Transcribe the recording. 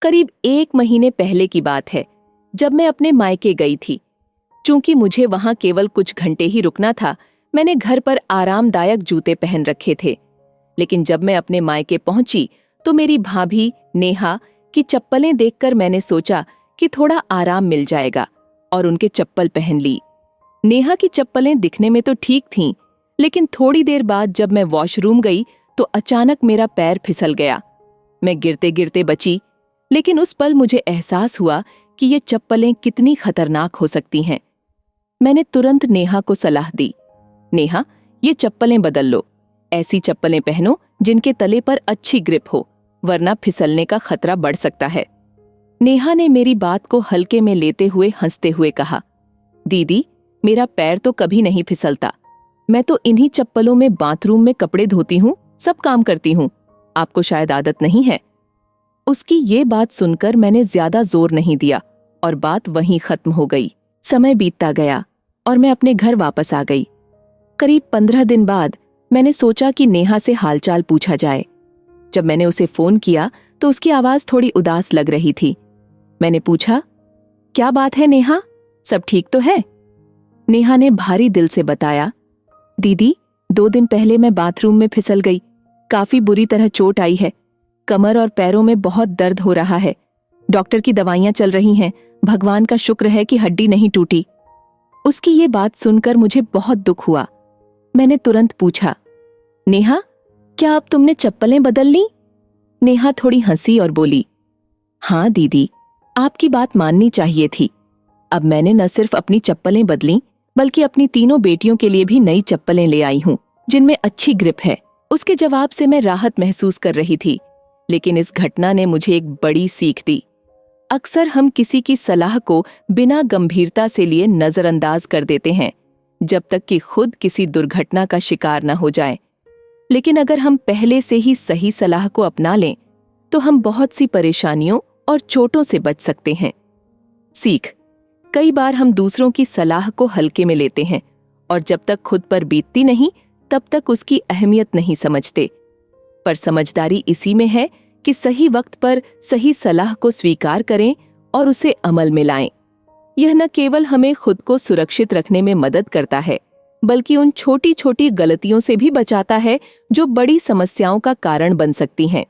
करीब 1 महीने पहले की बात है, जब मैं अपने मायके गई थी। चूंकि मुझे वहां केवल कुछ घंटे ही रुकना था, मैंने घर पर आरामदायक जूते पहन रखे थे। लेकिन जब मैं अपने मायके पहुंची तो मेरी भाभी नेहा की चप्पलें देखकर मैंने सोचा कि थोड़ा आराम मिल जाएगा और उनके चप्पल पहन ली। नेहा की चप्पलें दिखने में तो ठीक थीं, लेकिन थोड़ी देर बाद जब मैं वॉशरूम गई तो अचानक मेरा पैर फिसल गया। मैं गिरते गिरते बची, लेकिन उस पल मुझे एहसास हुआ कि ये चप्पलें कितनी खतरनाक हो सकती हैं। मैंने तुरंत नेहा को सलाह दी, नेहा, ये चप्पलें बदल लो। ऐसी चप्पलें पहनो जिनके तले पर अच्छी ग्रिप हो, वरना फिसलने का खतरा बढ़ सकता है। नेहा ने मेरी बात को हल्के में लेते हुए हंसते हुए कहा, दीदी, मेरा पैर तो कभी नहीं फिसलता। मैं तो इन्हीं चप्पलों में बाथरूम में कपड़े धोती हूँ, सब काम करती हूँ। आपको शायद आदत नहीं है। उसकी ये बात सुनकर मैंने ज्यादा जोर नहीं दिया और बात वहीं खत्म हो गई। समय बीतता गया और मैं अपने घर वापस आ गई। करीब 15 दिन बाद मैंने सोचा कि नेहा से हालचाल पूछा जाए। जब मैंने उसे फोन किया तो उसकी आवाज थोड़ी उदास लग रही थी। मैंने पूछा, क्या बात है नेहा, सब ठीक तो है? नेहा ने भारी दिल से बताया, दीदी, 2 दिन पहले मैं बाथरूम में फिसल गई। काफी बुरी तरह चोट आई है। कमर और पैरों में बहुत दर्द हो रहा है। डॉक्टर की दवाइयां चल रही हैं। भगवान का शुक्र है कि हड्डी नहीं टूटी। उसकी ये बात सुनकर मुझे बहुत दुख हुआ। मैंने तुरंत पूछा, नेहा, क्या अब तुमने चप्पलें बदल ली? नेहा थोड़ी हंसी और बोली, हाँ दीदी, आपकी बात माननी चाहिए थी। अब मैंने न सिर्फ अपनी चप्पलें बदली, बल्कि अपनी तीनों बेटियों के लिए भी नई चप्पलें ले आई हूँ, जिनमें अच्छी ग्रिप है। उसके जवाब से मैं राहत महसूस कर रही थी, लेकिन इस घटना ने मुझे एक बड़ी सीख दी। अक्सर हम किसी की सलाह को बिना गंभीरता से लिए नजरअंदाज कर देते हैं, जब तक कि खुद किसी दुर्घटना का शिकार न हो जाए। लेकिन अगर हम पहले से ही सही सलाह को अपना लें, तो हम बहुत सी परेशानियों और चोटों से बच सकते हैं। सीख, कई बार हम दूसरों की सलाह को हल्के में लेते हैं और जब तक खुद पर बीतती नहीं, तब तक उसकी अहमियत नहीं समझते। पर समझदारी इसी में है कि सही वक्त पर सही सलाह को स्वीकार करें और उसे अमल में लाएं। यह न केवल हमें खुद को सुरक्षित रखने में मदद करता है, बल्कि उन छोटी छोटी गलतियों से भी बचाता है जो बड़ी समस्याओं का कारण बन सकती हैं।